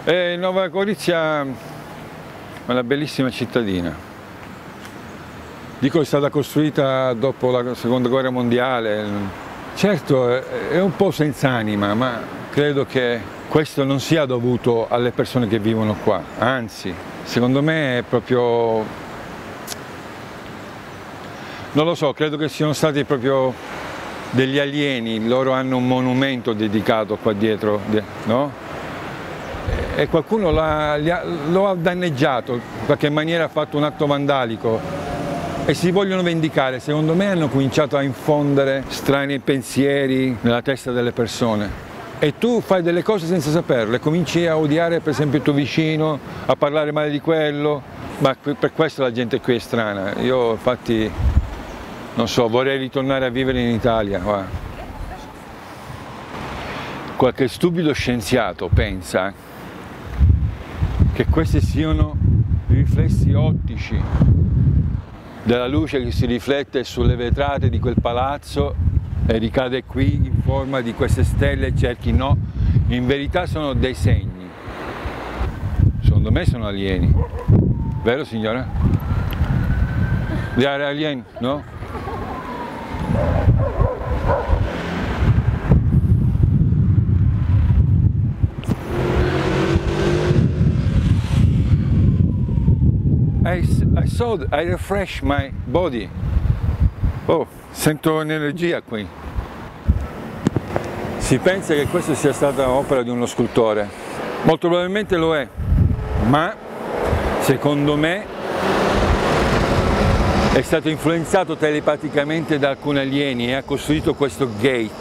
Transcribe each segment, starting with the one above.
Nova Gorizia è una bellissima cittadina. Dico è stata costruita dopo la Seconda Guerra Mondiale. Certo è un po' senza anima, ma credo che questo non sia dovuto alle persone che vivono qua. Anzi, secondo me è proprio... non lo so, credo che siano stati proprio degli alieni. Loro hanno un monumento dedicato qua dietro, no? E qualcuno lo ha danneggiato, in qualche maniera ha fatto un atto vandalico e si vogliono vendicare. Secondo me hanno cominciato a infondere strani pensieri nella testa delle persone e tu fai delle cose senza saperle, cominci a odiare per esempio il tuo vicino, a parlare male di quello, ma per questo la gente qui è strana. Io infatti non so, vorrei ritornare a vivere in Italia. Guarda. Qualche stupido scienziato pensa che questi siano i riflessi ottici della luce che si riflette sulle vetrate di quel palazzo e ricade qui in forma di queste stelle e cerchi. No, in verità sono dei segni. Secondo me sono alieni. Vero signora? They are alien, no? I refresh my body. Oh, sento un'energia qui. Si pensa che questa sia stata opera di uno scultore. Molto probabilmente lo è, ma secondo me è stato influenzato telepaticamente da alcuni alieni e ha costruito questo gate.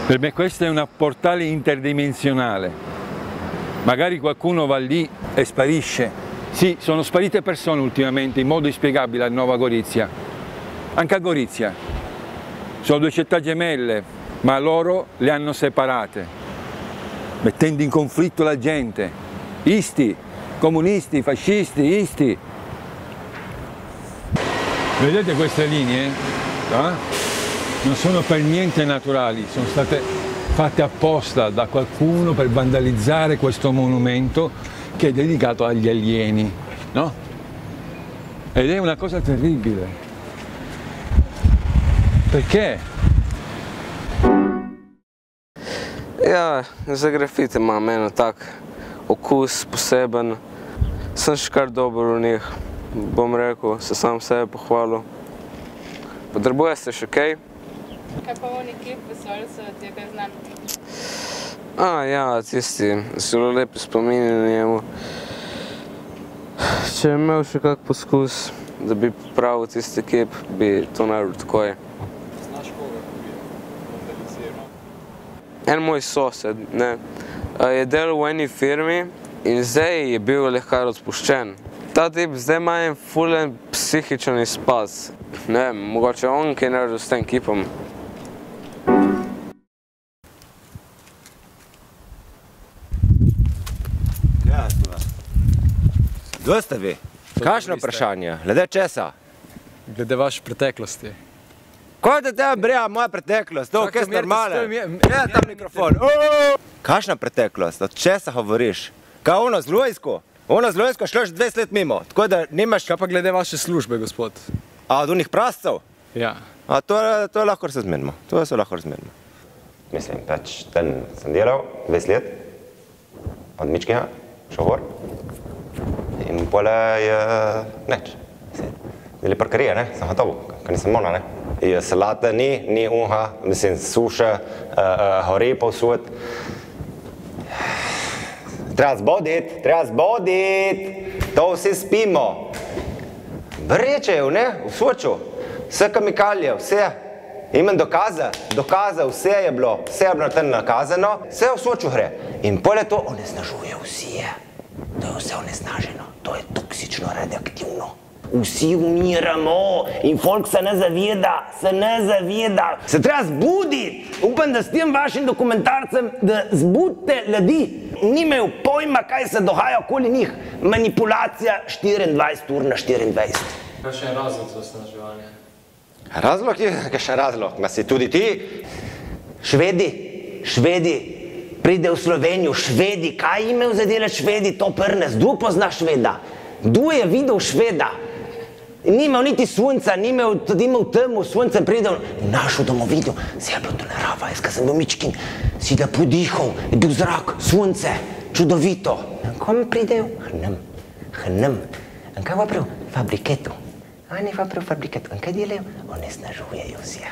Per me questo è un portale interdimensionale. Magari qualcuno va lì e sparisce. Sì, sono sparite persone ultimamente in modo inspiegabile a Nova Gorizia, anche a Gorizia. Sono due città gemelle, ma loro le hanno separate, mettendo in conflitto la gente. Isti, comunisti, fascisti, isti. Vedete queste linee? Non sono per niente naturali, sono state fatte apposta da qualcuno per vandalizzare questo monumento che è dedicato agli alieni, no? Ed è una cosa terribile. Perché? Ja, za grafite imam eno tak okus poseben. Sem še kar dober v njih, bom rekel, se sam sebe pohvalil. Potrebuje se še kaj? Kaj pa oni klip vesolj so ti kaj znan? Ja, tisti, zelo lepi spomini na njemu. Če bi imel še kak poskus, da bi popravil tisti kip, bi to naredil takoj. Znaš koga, ki bi vandaliziral? En moj sosed, ne, je delal v eni firmi in zdaj je bil lehkar odpuščen. Ta tip zdaj ima en fulen psihičen izpad. Ne vem, mogoče on kaj naredil s tem kipom. Kdo ste vi? Kakšno vprašanje? Glede česa? Glede vaše preteklosti. Kaj da te brija moja preteklost? To, kaj si normalen? Ja, tam mikrofon. Kakšna preteklost? Od česa govoriš? Kaj ono z Lojsko? Ono z Lojsko šlo že 20 let mimo. Tako da nimaš... Kaj pa glede vaše službe, gospod? A od unih prascev? Ja. A to lahko se zmenimo. To se lahko zmenimo. Mislim, pač ten sem delal 20 let. Od Mičkina, šovor. In pole je neč. Zdaj parkarija, ne? Sem hotovo, ker nisem mona, ne? Je salata ni unha, mislim, suša, hori povsod. Treba zbodit, to vsi spimo. Vrečejo, ne? V Soču. Vse kemikalije, vse. Imam dokaze, vse je bilo tam nakazano, vse v Soču gre. In pole to onesnažuje vsi. To je vse onesnaženo, to je toksično, radioaktivno. Vsi umiramo in folk se ne zaveda. Se treba zbuditi. Upam, da s tem vašim dokumentarcem, da zbudite ljudi. Nimajo pojma, kaj se dogaja okoli njih. Manipulacija 24 ur na 24. Kakšen je razlog za osnaževanje? Razlog je, kakšen razlog? Ma si tudi ti? Švedi, pride v Slovenijo, Švedi, kaj imel za delati Švedi, to prnes, kdo pozna Šveda? Kdo je videl Šveda? Ni imel niti sonca, ni imel temu, sonce pride v našo domovino, se je bilo to narava, jaz, kad sem bil mičkin, si da podihal, je bil zrak, sonce, čudovito. Kom pridejo? Hnem. In kaj pa prav? Fabriketu. Oni pa prav fabriketu. In kaj delajo? Oni snažujejo vse.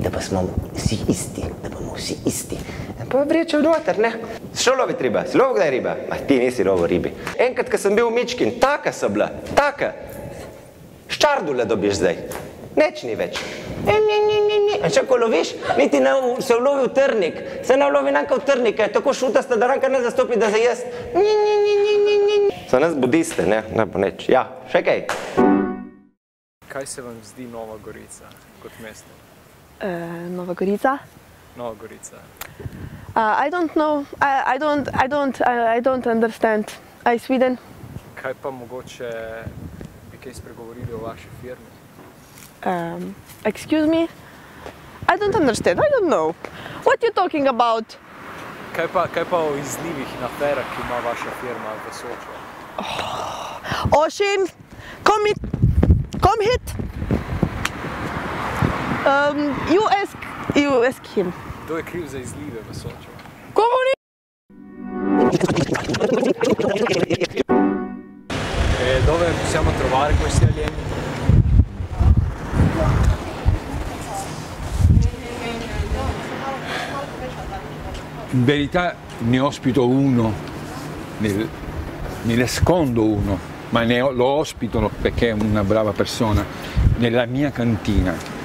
Da pa smo vsi isti, da bomo vsi isti. In pa vrečejo noter, ne? Što loviti riba? Si lovil kdaj riba? Ma ti nisi lovil ribi. Enkrat, kad sem bil mičkin, taka so bila, taka. Ščardule dobiš zdaj. Neč ni več. In če ko loviš, niti ne se ulovi v trnik. Se ne ulovi nanka v trnike, tako šutasta, da ranka ne zastopi, da se jest. So nas budiste, ne bo neč. Ja, še kaj? Kaj se vam zdi Nova Gorica kot mesto? Nova Gorica? Nova Gorica. I don't know. I don't understand. Sweden? Kaj pa mogoče bi kaj spregovorili o vaši firmi? Excuse me? I don't understand. I don't know. What you talking about? Kaj pa o izlivih in aferah, ki ima vaša firma v Soču? Oshin, come hit. You ask him. Kdo je kriv za izlive v Soču? Dove possiamo trovare questi alieni? In verità ne ospito uno, ne nascondo uno, ma lo ospito perché è una brava persona, nella mia cantina.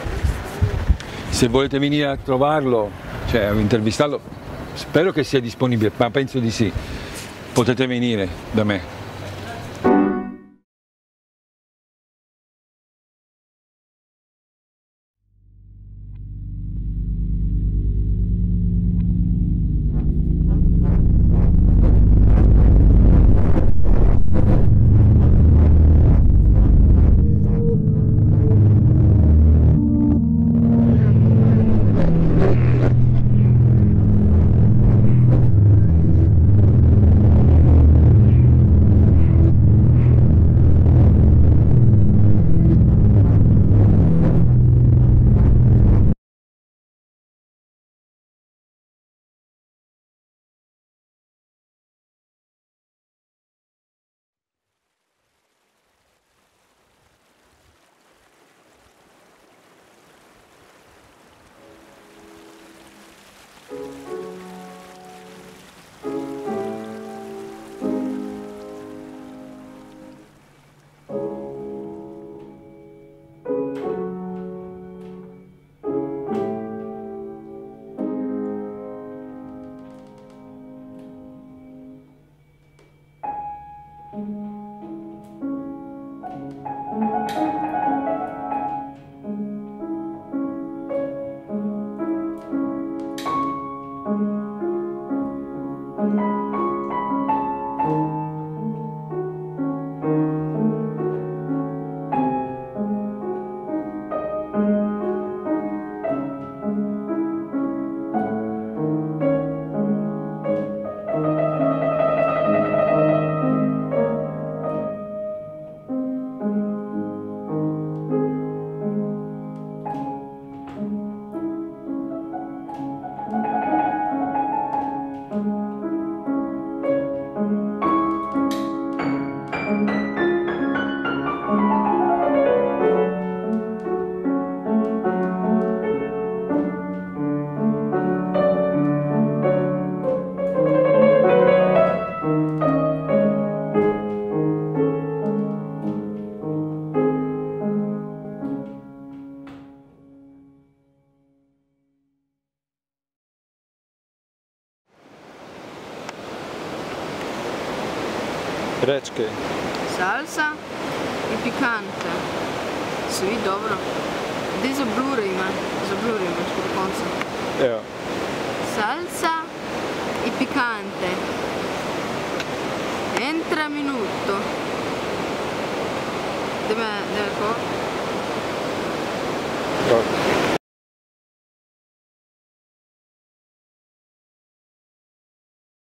Se volete venire a trovarlo, cioè a intervistarlo, spero che sia disponibile, ma penso di sì. Potete venire da me. Rečke. Salsa i pikante. Se vidi dobro. Gdje za blure ima? Za blure imaš.